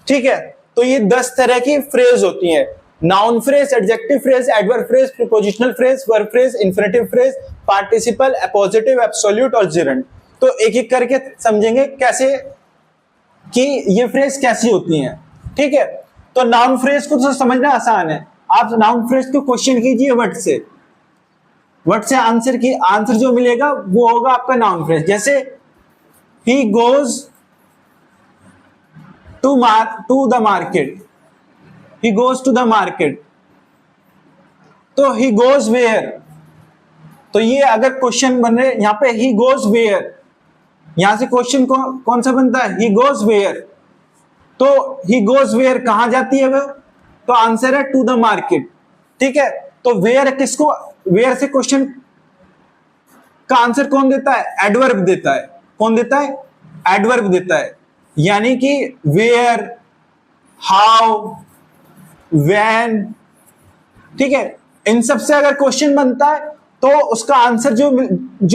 ठीक है, तो ये 10 तरह की फ्रेज होती हैं, noun phrase, adjective phrase, adverb phrase, prepositional phrase, verb phrase, infinitive phrase, participle, appositive, absolute और जिरंड। तो एक एक करके समझेंगे कैसे कि ये फ्रेज कैसी होती हैं। ठीक है, तो नाउन फ्रेज को तो समझना आसान है, आप नाउन फ्रेज को क्वेश्चन कीजिए वर्ड से आंसर जो मिलेगा वो होगा आपका नाउन फ्रेज। जैसे he goes to the market, he goes to the market, तो he goes where, तो ये अगर क्वेश्चन बन रहे यहां पे he goes where, यहां से क्वेश्चन कौन सा बनता है, he goes where, तो he goes where कहां जाती है वो, तो आंसर है टू द मार्केट। ठीक है, तो where किसको, where से क्वेश्चन का आंसर कौन देता है, एडवर्ब देता है। कौन देता है, एडवर्ब देता है, यानी कि where, how, when। ठीक है, इन सब से अगर क्वेश्चन बनता है तो उसका आंसर जो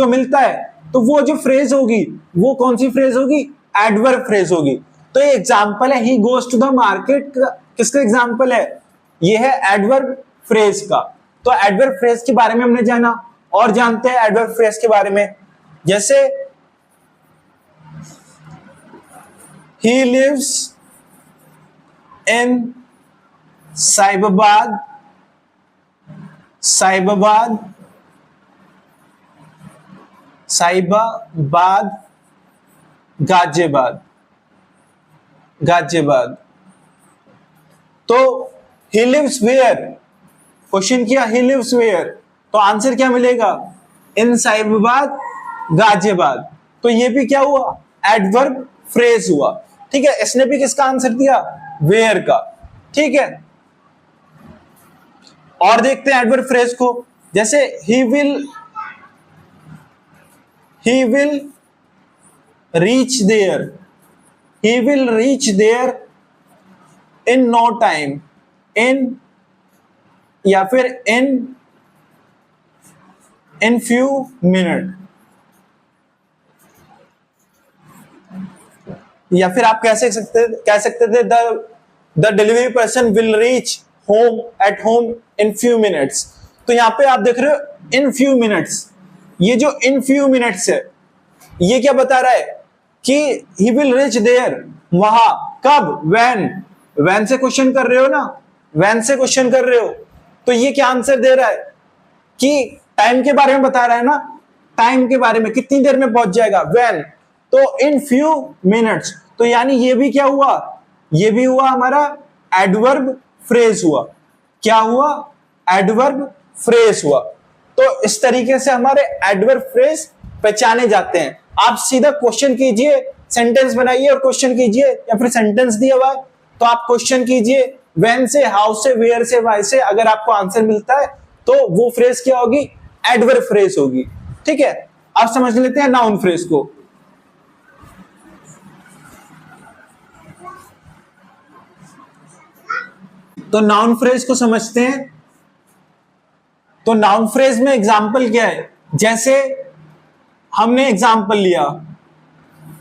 मिलता है, तो वो जो फ्रेज होगी वो कौन सी फ्रेज होगी, एडवर्ब फ्रेज होगी। तो ये एग्जांपल है he goes to the market, किसका एग्जांपल है, ये है एडवर्ब फ्रेज का। तो एडवर्ब फ्रेज के बारे में हमने जाना, और जानते हैं एडवर्ब फ्रेज के बारे में। जैसे he lives in Sahibabad, Ghaziabad. तो ही लिव्स वेयर, क्वेश्चन किया ही लिव्स वेयर, तो आंसर क्या मिलेगा, इन साइबाबाद गाजियाबाद। तो ये भी क्या हुआ, एडवर्ब फ्रेज हुआ। ठीक है, इसने भी किसका आंसर दिया, वेयर का। ठीक है, और देखते हैं एडवर्ब फ्रेज को। जैसे ही will reach there in no time, in या फिर इन फ्यू मिनट, या फिर आप कह सकते थे the delivery person will reach at home in few minutes. तो यहां पे आप देख रहे हो इन फ्यू मिनट्स, ये जो इन फ्यू मिनट्स है ये क्या बता रहा है कि ही विल रीच देयर, वहां, कब, व्हेन से क्वेश्चन कर रहे हो ना, व्हेन से क्वेश्चन कर रहे हो, तो ये क्या आंसर दे रहा है कि टाइम के बारे में बता रहा है ना, टाइम के बारे में, कितनी देर में पहुंच जाएगा, व्हेन, तो इन फ्यू मिनट्स। तो यानी ये भी क्या हुआ, ये भी हुआ हमारा एडवर्ब फ्रेज हुआ। क्या हुआ, एडवर्ब फ्रेज हुआ। तो इस तरीके से हमारे एडवर्ब फ्रेज पहचाने जाते हैं। आप सीधा क्वेश्चन कीजिए, सेंटेंस बनाइए और क्वेश्चन कीजिए, या फिर सेंटेंस दिया हुआ तो आप क्वेश्चन कीजिए, व्हेन से, हाउ से, वेयर से, व्हाई से, अगर आपको आंसर मिलता है तो वो फ्रेज क्या होगी, एडवर्ब फ्रेज होगी। ठीक है, आप समझ लेते हैं नाउन फ्रेज को। तो नाउन फ्रेज को समझते हैं। तो नाउन फ्रेज में एग्जाम्पल क्या है, जैसे हमने एग्जाम्पल लिया,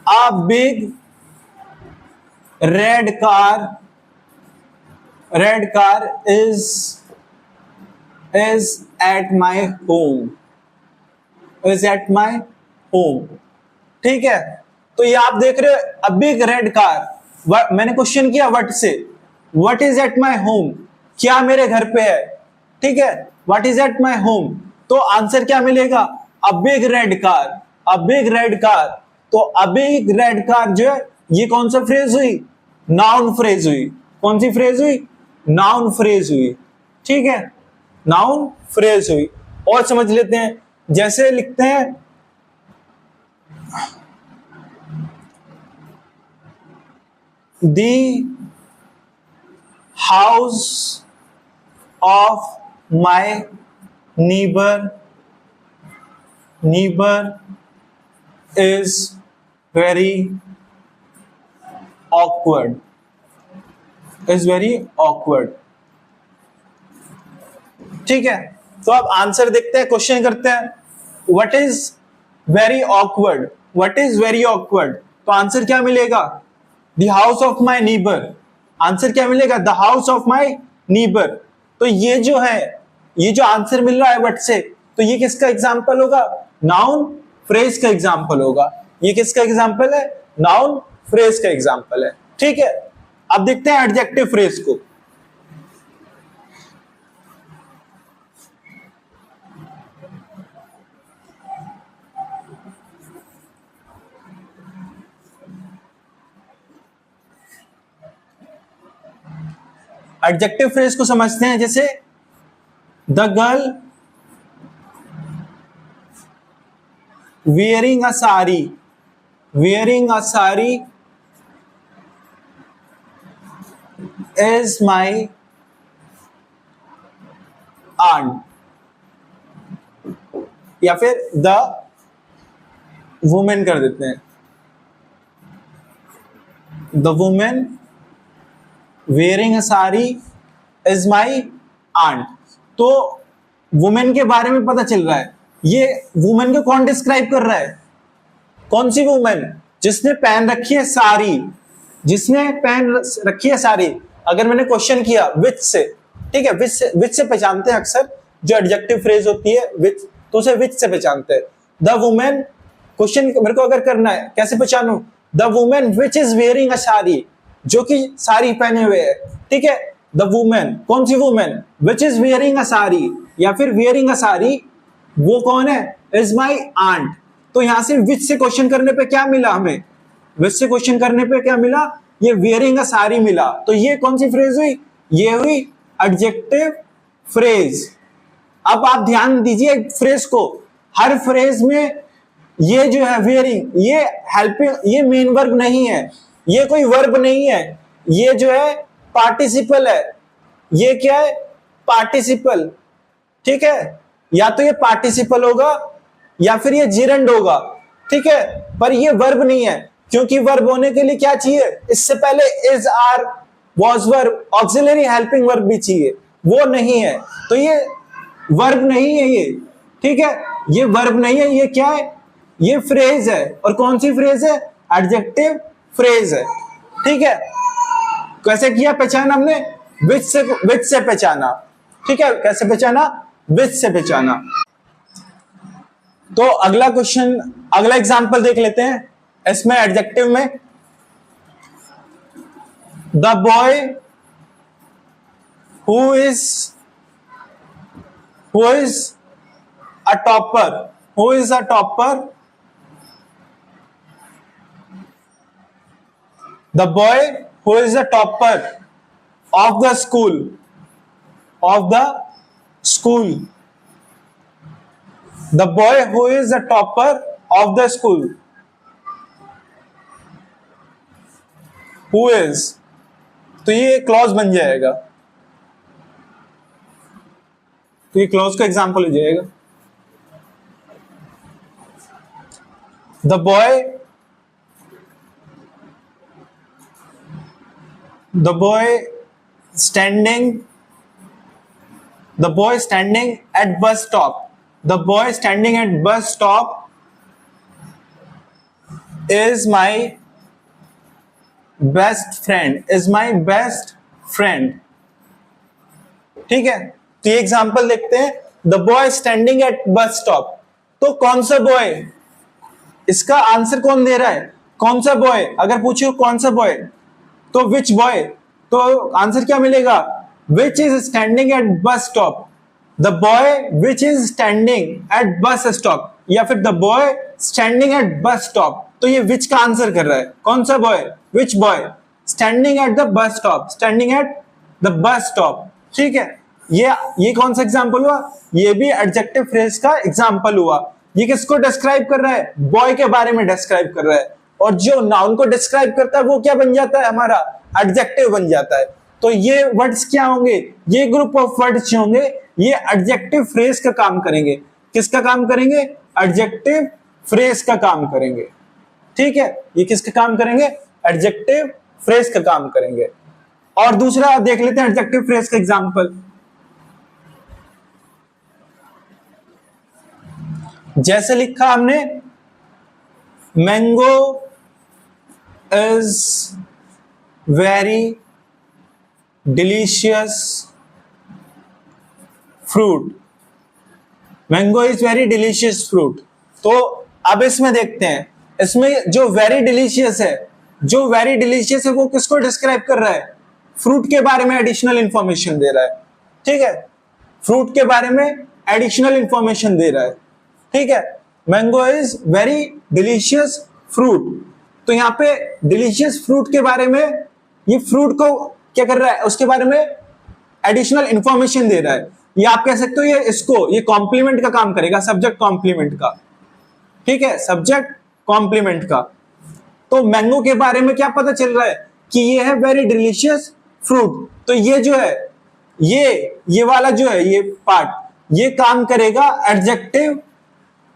a big red car is at my home, ठीक है। तो ये आप देख रहे हो, अ बिग रेड कार, मैंने क्वेश्चन किया व्हाट से, what is at my home, क्या मेरे घर पे है, ठीक है, what is at my home, तो आंसर क्या मिलेगा, a big red car, a big red car. तो अ बिग रेड कार जो है ये कौन सा फ्रेज हुई, नाउन फ्रेज हुई। कौन सी फ्रेज हुई, नाउन फ्रेज हुई। ठीक है, नाउन फ्रेज हुई। और समझ लेते हैं, जैसे लिखते हैं the house of my neighbour is very awkward, ठीक है। तो अब आंसर देखते हैं, क्वेश्चन करते हैं, what is very awkward, what is very awkward, तो आंसर क्या मिलेगा, the house of my neighbour, answer क्या मिलेगा? The house of my neighbour. तो ये जो है, ये जो आंसर मिल रहा है बट से, तो ये किसका एग्जाम्पल होगा? नाउन फ्रेज का एग्जाम्पल होगा। ये किसका एग्जाम्पल है? नाउन फ्रेज का एग्जाम्पल है। ठीक है, अब देखते हैं एडजेक्टिव फ्रेज को। एडजेक्टिव फ्रेज को समझते हैं। जैसे the girl wearing a sari, wearing a sari is my aunt, या फिर द वुमेन कर देते हैं, the women wearing a sari is my aunt। तो वुमेन के बारे में पता चल रहा है। ये वुमेन को कौन डिस्क्राइब कर रहा है? कौन सी वुमेन? जिसने पहन रखी है साड़ी, जिसने पहन रखी है साड़ी। अगर मैंने क्वेश्चन किया विच से, ठीक है, विच से पहचानते हैं अक्सर जो एडजेक्टिव फ्रेज होती है विच, तो उसे विच से पहचानते हैं। द वुमेन, क्वेश्चन मेरे को अगर करना है कैसे पहचानूं? The women which is wearing a sari, जो कि साड़ी पहने हुए है। ठीक है, द वुमेन, कौन सी women? Which is wearing a sari या फिर वेयरिंग अ साड़ी, वो कौन है? Is my aunt. तो यहां से विच से क्वेश्चन करने पे क्या मिला हमें? विच से क्वेश्चन करने पे क्या मिला? ये वेयरिंग अ साड़ी मिला। तो ये कौन सी फ्रेज हुई? ये हुई एडजेक्टिव फ्रेज। अब आप ध्यान दीजिए फ्रेज को, हर फ्रेज में ये जो है वेयरिंग, ये हेल्पिंग, ये मेन वर्ब नहीं है, ये कोई वर्ब नहीं है, ये जो है पार्टिसिपल है। ये क्या है? पार्टिसिपल। ठीक है, या तो ये पार्टिसिपल होगा या फिर ये जिरंड होगा। ठीक है, पर ये वर्ब नहीं है, क्योंकि वर्ब होने के लिए क्या चाहिए? इससे पहले is, are, was verb, auxiliary helping verb भी चाहिए, वो नहीं है। तो ये वर्ब नहीं है ये। ठीक है, ये वर्ब नहीं है, ये क्या है? ये फ्रेज है। और कौन सी फ्रेज है? एडजेक्टिव फ्रेज है। ठीक है, कैसे किया पहचान हमने? विच से पहचाना। ठीक है, कैसे पहचाना? विच से पहचाना। तो अगला क्वेश्चन, अगला एग्जांपल देख लेते हैं इसमें एडजेक्टिव में। The boy who is a topper, who is a topper, the boy who is a topper of the school, of the school, the boy who is the topper of the school, who is, तो ये clause बन जाएगा, तो ये clause का example हो जाएगा। the boy standing at bus stop, the boy standing at bus stop is my best friend। ठीक है, तो ये एग्जांपल देखते हैं। The boy standing at bus stop, तो कौन सा बॉय? इसका आंसर कौन दे रहा है? कौन सा बॉय? अगर पूछो कौन सा बॉय, तो विच बॉय, तो आंसर क्या मिलेगा? Which is standing at bus stop, the boy which is standing at bus stop, या फिर the boy standing at bus stop। तो ये which का आंसर कर रहा है। कौन सा boy? which boy standing at the bus stop, standing at the bus stop। ठीक है, ये कौन सा एग्जांपल हुआ? ये भी एडजेक्टिव फ्रेज का एग्जांपल हुआ। ये किसको डिस्क्राइब कर रहा है? बॉय के बारे में डिस्क्राइब कर रहा है। और जो नाउन को डिस्क्राइब करता है वो क्या बन जाता है? हमारा एडजेक्टिव बन जाता है। तो ये वर्ड्स क्या होंगे? ये ग्रुप ऑफ वर्ड्स होंगे, ये एडजेक्टिव फ्रेज का काम करेंगे। किसका काम करेंगे? एडजेक्टिव फ्रेज का काम करेंगे। ठीक है, ये किसका काम करेंगे? एडजेक्टिव फ्रेज का काम करेंगे। और दूसरा देख लेते हैं एडजेक्टिव फ्रेज का एग्जांपल। जैसे लिखा हमने, mango is very delicious fruit, mango is very delicious fruit. तो अब इसमें देखते हैं, इसमें जो वेरी डिलीशियस है, जो वेरी डिलीशियस है वो किसको डिस्क्राइब कर रहा है? फ्रूट के बारे में एडिशनल इंफॉर्मेशन दे रहा है, ठीक है, फ्रूट के बारे में एडिशनल इंफॉर्मेशन दे रहा है, ठीक है। Mango is very delicious fruit, तो यहाँ पे डिलीशियस फ्रूट के बारे में, ये फ्रूट को क्या कर रहा है, उसके बारे में एडिशनल इंफॉर्मेशन दे रहा है। ये आप कह सकते हो ये इसको, ये कॉम्प्लीमेंट का काम करेगा, सब्जेक्ट कॉम्प्लीमेंट का, ठीक है, सब्जेक्ट कॉम्प्लीमेंट का। तो मैंगो के बारे में क्या पता चल रहा है कि ये है वेरी डिलीशियस फ्रूट, तो ये जो है, ये वाला जो है, ये पार्ट, ये काम करेगा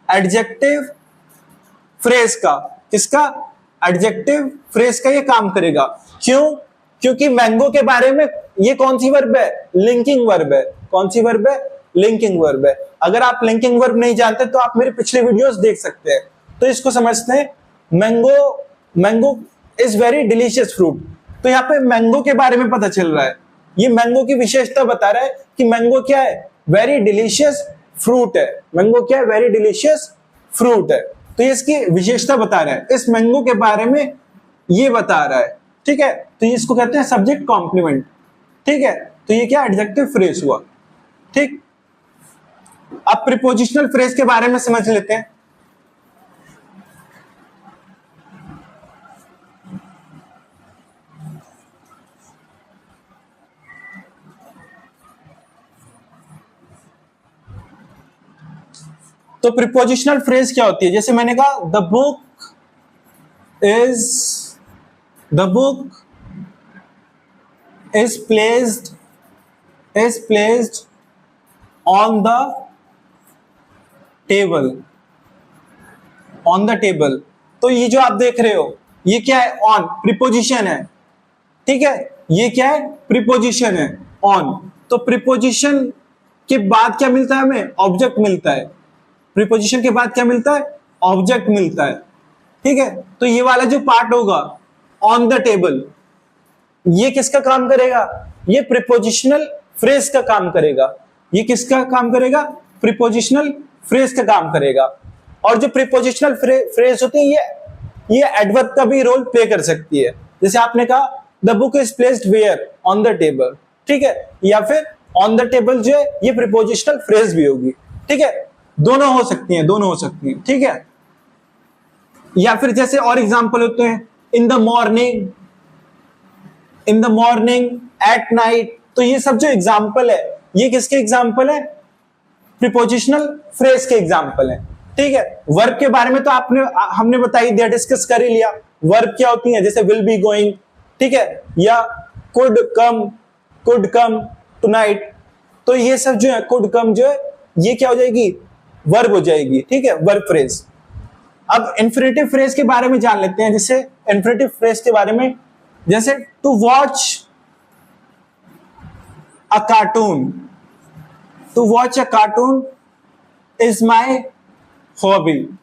एडजेक्टिव फ्रेज का, किसका? एडजेक्टिव फ्रेज का ये काम करेगा। क्यों? क्योंकि मैंगो के बारे में ये कौन सी वर्ब है? लिंकिंग वर्ब है। कौन सी वर्ब है? लिंकिंग वर्ब है। अगर आप लिंकिंग वर्ब नहीं जानते तो आप मेरे पिछले वीडियोस देख सकते हैं। तो इसको समझते हैं, mango is very delicious fruit. तो यहाँ पे मैंगो के बारे में पता चल रहा है, ये मैंगो की विशेषता बता रहा है कि मैंगो क्या है? वेरी डिलीशियस फ्रूट है। मैंगो क्या है? वेरी डिलीशियस फ्रूट है। तो ये इसकी विशेषता बता रहा है, इस मैंगो के बारे में ये बता रहा है, ठीक है। तो इसको कहते हैं सब्जेक्ट कॉम्प्लीमेंट, ठीक है। तो ये क्या? एडजेक्टिव फ्रेज हुआ, ठीक। अब प्रीपोजिशनल फ्रेज के बारे में समझ लेते हैं। तो प्रीपोजिशनल फ्रेज क्या होती है? जैसे मैंने कहा the book is placed on the table. तो ये जो आप देख रहे हो, ये क्या है? ऑन, प्रीपोजिशन है, ठीक है। ये क्या है? प्रीपोजिशन है, ऑन। तो प्रीपोजिशन के बाद क्या मिलता है हमें? ऑब्जेक्ट मिलता है। प्रीपोजिशन के बाद क्या मिलता है? ऑब्जेक्ट मिलता है, ठीक है। तो ये वाला जो पार्ट होगा ऑन द टेबल, ये किसका काम करेगा? ये प्रीपोजिशनल फ्रेज का काम करेगा। ये किसका काम करेगा? प्रीपोजिशनल फ्रेज का काम करेगा। और जो प्रीपोजिशनल फ्रेज होती है, ये एडवर्ब का भी रोल प्ले कर सकती है। जैसे आपने कहा the book is placed where? On the table, ठीक है। या फिर ऑन द टेबल जो है, ये प्रीपोजिशनल फ्रेज भी होगी, ठीक है। दोनों हो सकती हैं, ठीक है। या फिर जैसे और एग्जांपल होते हैं, in the morning, at night. तो ये सब जो एग्जांपल है, ये किसके एग्जांपल है? प्रीपोजिशनल फ्रेज के एग्जांपल है, ठीक है। वर्ब के बारे में तो हमने बताई दिया, डिस्कस कर ही लिया। वर्ब क्या होती है? जैसे विल बी गोइंग, ठीक है, या कुड कम टुनाइट। तो ये सब जो है, कुड कम जो है, ये क्या हो जाएगी? वर्ब हो जाएगी, ठीक है, वर्ब फ्रेज। अब इंफिनिटिव फ्रेज के बारे में जान लेते हैं। जैसे इंफिनिटिव फ्रेज के बारे में, जैसे to watch a cartoon is my hobby.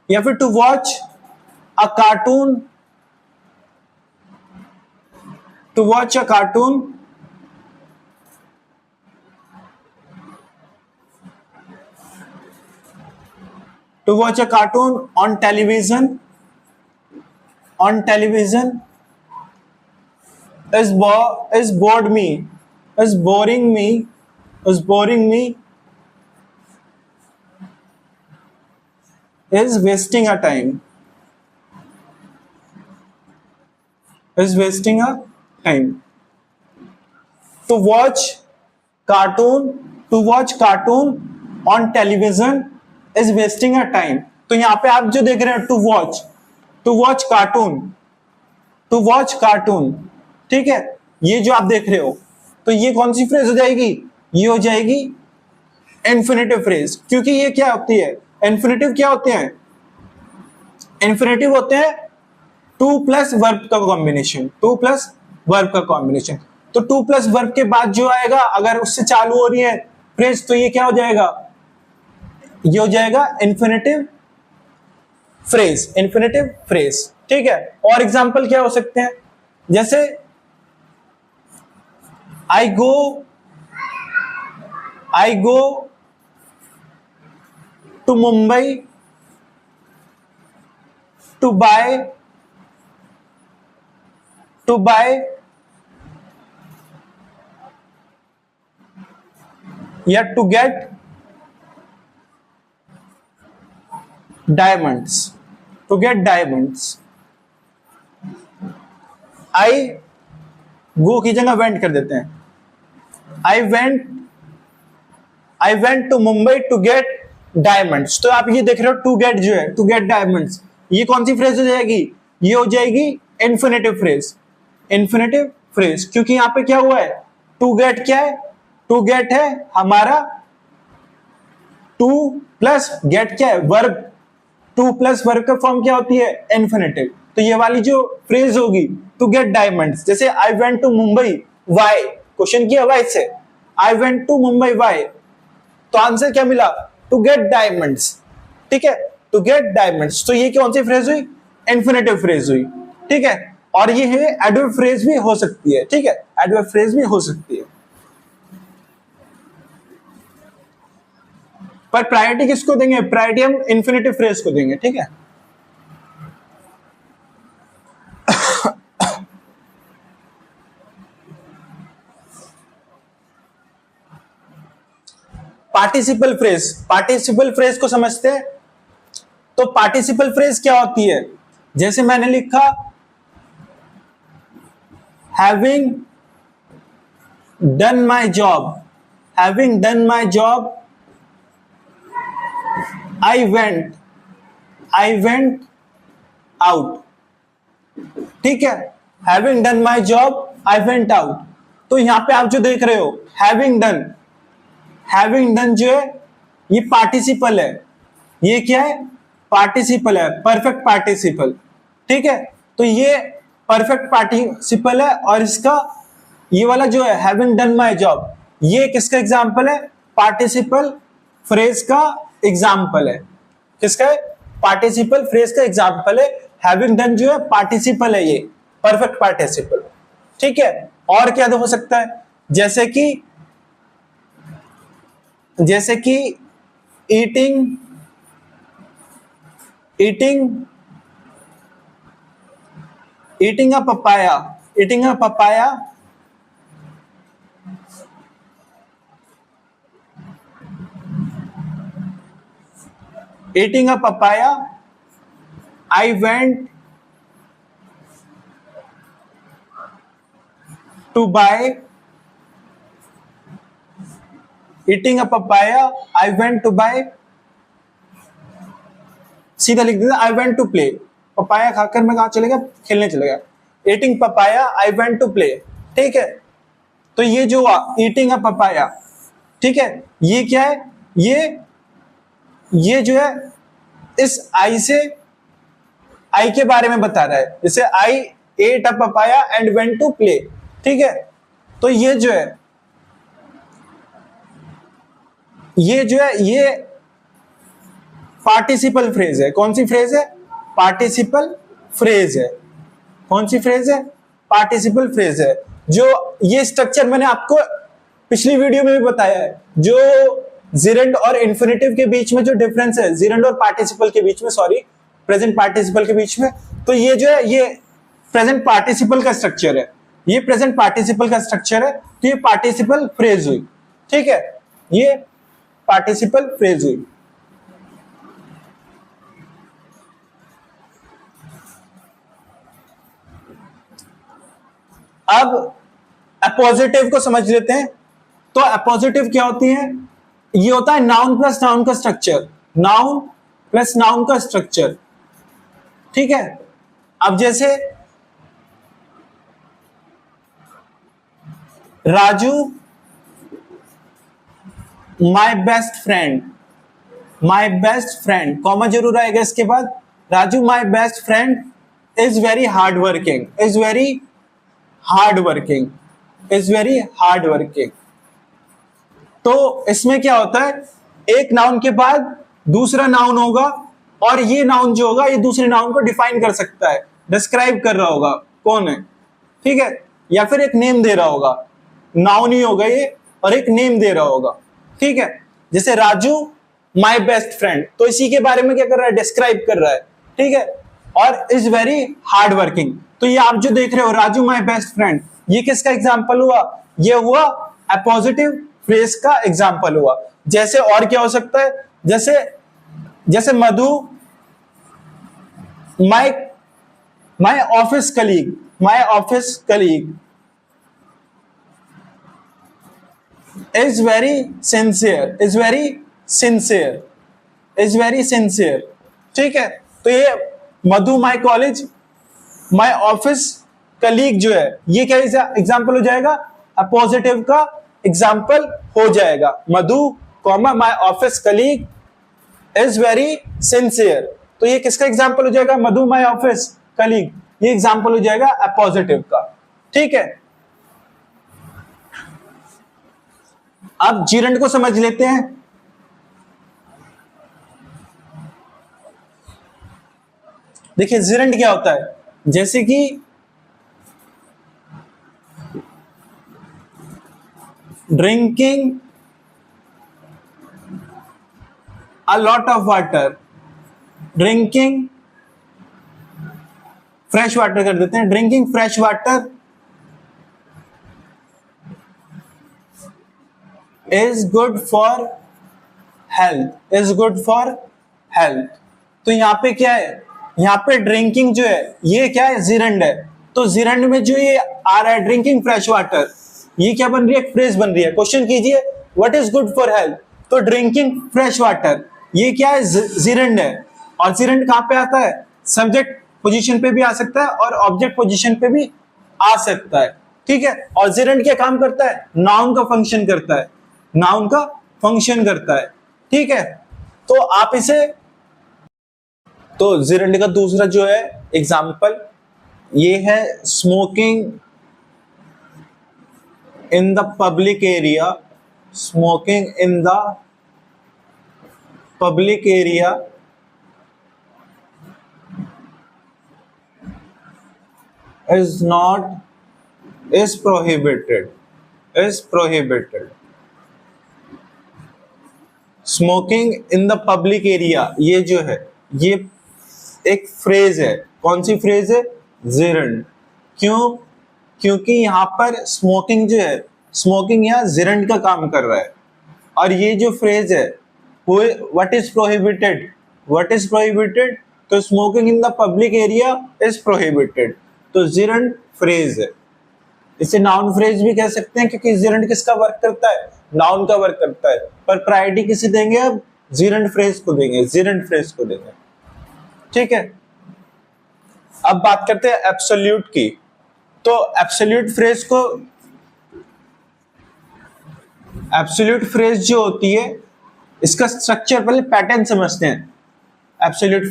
या फिर to watch a cartoon on television is boring me is wasting a time to watch cartoon on television is wasting a time। तो यहां पे आप जो देख रहे हैं, टू वॉच कार्टून, ठीक है, ये जो आप देख रहे हो, तो ये कौन सी फ्रेज हो जाएगी? ये हो जाएगी इन्फिनिटिव फ्रेज। क्योंकि ये क्या होती है? इन्फिनिटिव क्या होते हैं? इन्फिनिटिव होते हैं टू प्लस वर्ब का कॉम्बिनेशन। तो टू प्लस वर्ब के बाद जो आएगा, अगर उससे चालू हो रही है फ्रेज, तो ये क्या हो जाएगा? ये हो जाएगा इन्फिनिटिव फ्रेज, ठीक है। और एग्जांपल क्या हो सकते हैं? जैसे I go to Mumbai to buy या to get diamonds, I go की जगह वेंट कर देते हैं, I went to Mumbai to get diamonds. तो आप ये देख रहे हो टू गेट जो है, टू गेट डायमंड्स, ये कौन सी फ्रेज हो जाएगी? ये हो जाएगी इन्फिनेटिव फ्रेज, क्योंकि यहां पे क्या हुआ है, टू गेट क्या है, टू गेट है हमारा, टू प्लस गेट क्या है, वर्ब, टू प्लस वर्ब का फॉर्म क्या होती है, इन्फिनेटिव। तो ये वाली जो फ्रेज होगी टू गेट डायमंड्स, जैसे I went to Mumbai why, question किया वाई से, I went to Mumbai why, तो आंसर क्या मिला, टू गेट डायमंड्स। ठीक है, टू गेट डायमंड्स, तो ये कौन सी फ्रेज हुई, इन्फिनेटिव फ्रेज हुई। ठीक है, और ये है एडवर्ब फ्रेज भी हो सकती है। ठीक है, एडवर्ब फ्रेज भी हो सकती है, पर प्रायोरिटी किसको देंगे, प्रायोरिटी हम इन्फिनेटिव फ्रेज को देंगे। ठीक है, पार्टिसिपल फ्रेज को समझते हैं। तो पार्टिसिपल फ्रेज क्या होती है, जैसे मैंने लिखा having done my job, I went out. ठीक है, having done my job I went out. तो यहां पे आप जो देख रहे हो हैविंग डन जो है ये पार्टिसिपल है, ये क्या है, पार्टिसिपल है, परफेक्ट पार्टिसिपल। ठीक है, तो ये परफेक्ट पार्टिसिपल है, और इसका ये वाला जो है हैविंग डन माय जॉब, ये किसका एग्जांपल है, पार्टिसिपल फ्रेज का एग्जांपल है। किसका है, पार्टिसिपल फ्रेज का एग्जांपल है। हैविंग डन जो है पार्टिसिपल है, ये परफेक्ट पार्टिसिपल। ठीक है, और क्या हो सकता है, जैसे कि eating a papaya, I went to buy, eating a papaya I went to buy, सीधा लिख देता, I went to play, papaya खाकर मैं कहां चले गया, खेलने चले गया, eating papaya I went to play. ठीक है, तो ये जो ईटिंग अ पपाया, ठीक है, ये क्या है, ये जो है इस आई के बारे में बता रहा है, जैसे I ate a papaya and went to play. ठीक है, तो ये जो है ये पार्टिसिपल फ्रेज है। कौन सी फ्रेज है, पार्टिसिपल फ्रेज है। कौन सी फ्रेज है, पार्टिसिपल फ्रेज है। जो ये स्ट्रक्चर मैंने आपको पिछली वीडियो में भी बताया है, जो जिरेंड और इन्फिनेटिव के बीच में जो डिफरेंस है, जिरेंड और पार्टिसिपल के बीच में, सॉरी प्रेजेंट पार्टिसिपल के बीच में, तो ये जो है ये प्रेजेंट पार्टिसिपल का स्ट्रक्चर है, ये प्रेजेंट पार्टिसिपल का स्ट्रक्चर है, तो ये पार्टिसिपल फ्रेज हुई। ठीक है, ये पार्टिसिपल फ्रेज हुई। अब अपोजिटिव को समझ लेते हैं। तो अपोजिटिव क्या होती है, ये होता है नाउन प्लस नाउन का स्ट्रक्चर, नाउन प्लस नाउन का स्ट्रक्चर। ठीक है, अब जैसे Raju my best friend, comma जरूर आएगा इसके बाद, Raju my best friend is very hard working. तो इसमें क्या होता है, एक नाउन के बाद दूसरा नाउन होगा, और ये नाउन जो होगा ये दूसरे नाउन को डिफाइन कर सकता है, डिस्क्राइब कर रहा होगा कौन है। ठीक है, या फिर एक नेम दे रहा होगा, नाउन ही होगा ये, और एक नेम दे रहा होगा, ठीक है। जैसे राजू माय बेस्ट फ्रेंड, तो इसी के बारे में क्या कर रहा है, डिस्क्राइब कर रहा है, ठीक है। और इज वेरी हार्ड वर्किंग, तो ये आप जो देख रहे हो राजू माय बेस्ट फ्रेंड, ये किसका एग्जाम्पल हुआ, ये हुआ अपोजिटिव फ्रेज का एग्जाम्पल हुआ। जैसे और क्या हो सकता है, जैसे Madhu my office colleague is very sincere, ठीक है। तो ये मधु माय ऑफिस कलीग जो है, ये क्या एग्जाम्पल हो जाएगा, अपोजिटिव का एग्जाम्पल हो जाएगा। Madhu my office colleague is very sincere, तो ये किसका एग्जाम्पल हो जाएगा, मधु माय ऑफिस कलीग, ये एग्जाम्पल हो जाएगा अपोजिटिव का, ठीक है। अब जीरंड को समझ लेते हैं। देखिए जीरंड क्या होता है, जैसे कि drinking a lot of water, drinking fresh water कर देते हैं, drinking fresh water is good for health, तो यहां पे क्या है, यहां पे ड्रिंकिंग जो है ये क्या है, जीरंड है। तो जीरंड में जो ये आ रहा है ड्रिंकिंग फ्रेश वाटर, ये क्या बन रही है, फ्रेज बन रही है। क्वेश्चन कीजिए what is good for health, तो ड्रिंकिंग फ्रेश वाटर, ये क्या है, जीरंड है। और जीरंड कहां पे आता है, सब्जेक्ट पोजीशन पे भी आ सकता है और ऑब्जेक्ट पोजीशन पे भी आ सकता है, ठीक है। और जीरंड क्या काम करता है, नाउन का फंक्शन करता है, नाउन का फंक्शन करता है, ठीक है। तो आप इसे, तो जीरंड का दूसरा जो है एग्जाम्पल ये है, smoking in the public area, smoking in the public area is prohibited, smoking in the public area, ये जो है ये एक फ्रेज है, कौन सी फ्रेज है, जीरंड। क्यों, क्योंकि यहां पर स्मोकिंग जो है, स्मोकिंग यहां जीरंड का काम कर रहा है। और ये जो फ्रेज है, व्हाट इज प्रोहिबिटेड, तो smoking in the public area is prohibited, तो जीरंड फ्रेज है। इसे नाउन फ्रेज भी कह सकते हैं, क्योंकि जीरंड किसका वर्क करता है, नाउन का वर्क करता है। पर प्रायोरिटी किसे देंगे, अब जीरंड फ्रेज को देंगे, ठीक है। अब बात करते हैं एब्सोल्यूट की। तो एब्सोल्यूट फ्रेज जो होती है, इसका स्ट्रक्चर पहले पैटर्न समझते हैं। एब्सोल्यूट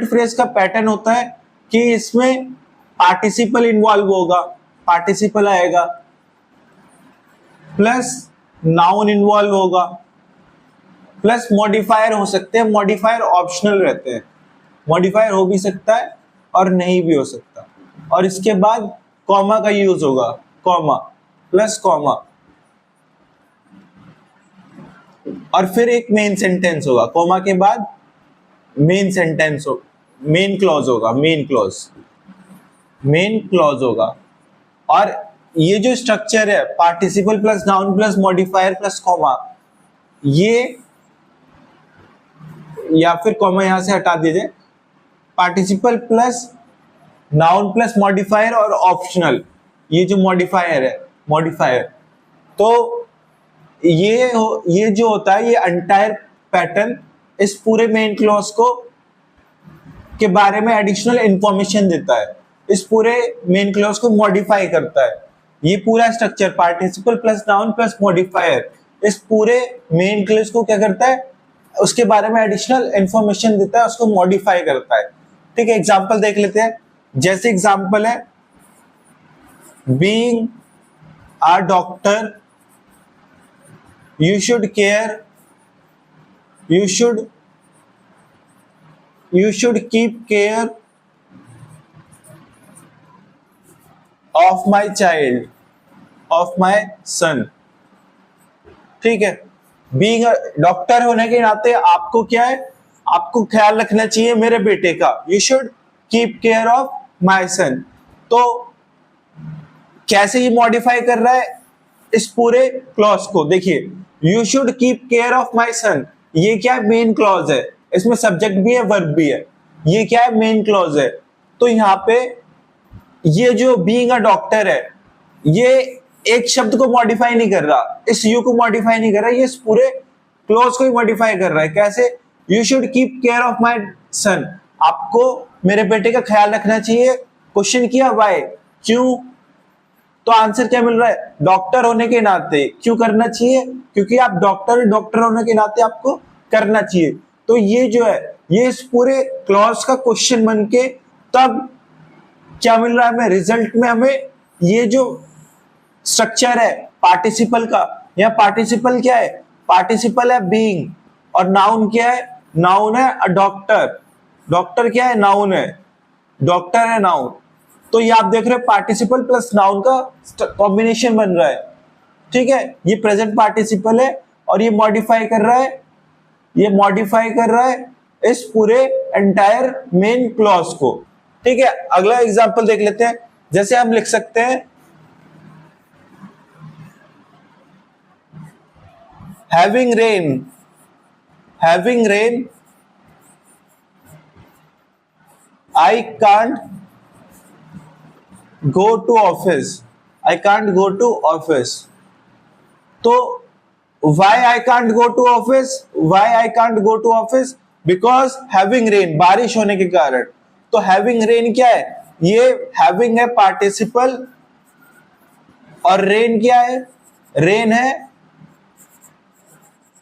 फ्रेज का पैटर्न होता है कि इसमें पार्टिसिपल इन्वॉल्व होगा, पार्टिसिपल आएगा, प्लस नाउन इन्वॉल्व होगा, प्लस मॉडिफायर हो सकते हैं। मॉडिफायर ऑप्शनल रहते हैं, मॉडिफायर हो भी सकता है और नहीं भी हो सकता। और इसके बाद कॉमा का यूज होगा, कॉमा प्लस कॉमा, और फिर एक मेन सेंटेंस होगा, कॉमा के बाद मेन सेंटेंस हो, मेन क्लॉज होगा, मेन क्लॉज होगा। और ये जो स्ट्रक्चर है, participle plus noun plus modifier plus comma, ये, या फिर कॉमा यहां से हटा दीजिए, participle plus noun plus modifier और ऑप्शनल, ये जो मॉडिफायर, तो ये जो होता है, ये एंटायर पैटर्न इस पूरे मेन क्लॉज को के बारे में एडिशनल इंफॉर्मेशन देता है, इस पूरे मेन क्लॉज को मॉडिफाई करता है। ये पूरा structure participle plus noun plus modifier इस पूरे मेन क्लॉज को क्या करता है, उसके बारे में एडिशनल इंफॉर्मेशन देता है, उसको मॉडिफाई करता है, ठीक है। एग्जांपल देख लेते हैं। जैसे एग्जांपल है, being a doctor you should keep care of my child, of my son. ठीक है, बीइंग डॉक्टर होने के नाते आपको क्या है, आपको ख्याल रखना चाहिए मेरे बेटे का। You should keep care of my son. तो कैसे ही मॉडिफाई कर रहा है इस पूरे क्लॉज को, देखिए you should keep care of my son, ये क्या है, मेन क्लॉज है, इसमें सब्जेक्ट भी है वर्ब भी है, ये क्या है, मेन क्लॉज है। तो यहाँ पे ये जो बीइंग अ डॉक्टर है, ये एक शब्द को मॉडिफाई नहीं कर रहा, इस यू को मॉडिफाई नहीं कर रहा, ये इस पूरे क्लॉज को ही मॉडिफाई कर रहा है। कैसे, you should keep care of my son, आपको मेरे बेटे का ख्याल रखना चाहिए। क्वेश्चन किया वाई, क्यों, तो आंसर क्या मिल रहा है, डॉक्टर होने के नाते क्यों करना चाहिए, क्योंकि आप डॉक्टर होने के नाते आपको करना चाहिए। तो ये जो है, ये इस पूरे क्लॉज का क्वेश्चन बन के तब क्या मिल रहा है हमें, रिजल्ट में हमें ये जो स्ट्रक्चर है पार्टिसिपल का, या पार्टिसिपल क्या है, पार्टिसिपल है बीइंग, और नाउन क्या है, नाउन है अ डॉक्टर, डॉक्टर क्या है, नाउन है, डॉक्टर है नाउन। तो ये आप देख रहे हो पार्टिसिपल प्लस नाउन का कॉम्बिनेशन बन रहा है। ठीक है, ये प्रेजेंट पार्टिसिपल है और ये मॉडिफाई कर रहा है, ये मॉडिफाई कर रहा है इस पूरे एंटायर मेन क्लॉज को। ठीक है, अगला एग्जांपल देख लेते हैं। जैसे हम लिख सकते हैं having rain I can't go to office, I can't go to office। तो why I can't go to office, why I can't go to office, because having rain, बारिश होने के कारण। तो having rain क्या है, ये having है पार्टिसिपल और rain क्या है, rain है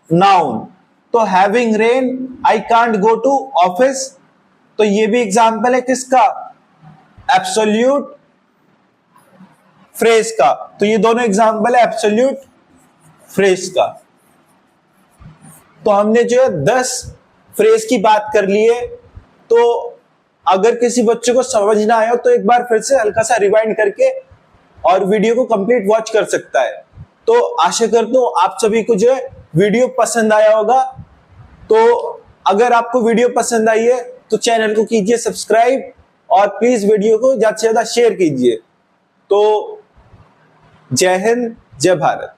नाउन। तो having rain I can't go to office, तो ये भी एग्जांपल है किसका, एब्सोल्यूट फ्रेज का। तो ये दोनों एग्जांपल है एब्सोल्यूट फ्रेज का। तो हमने जो है 10 फ्रेज की बात कर ली है। तो अगर किसी बच्चे को समझ ना आया तो एक बार फिर से हल्का सा रिवाइंड करके और वीडियो को कंप्लीट वॉच कर सकता है। तो आशा करता हूं आप सभी को जो है वीडियो पसंद आया होगा। तो अगर आपको वीडियो पसंद आई है तो चैनल को कीजिए सब्सक्राइब और प्लीज वीडियो को ज्यादा से ज्यादा शेयर कीजिए। तो जय हिंद, जय भारत।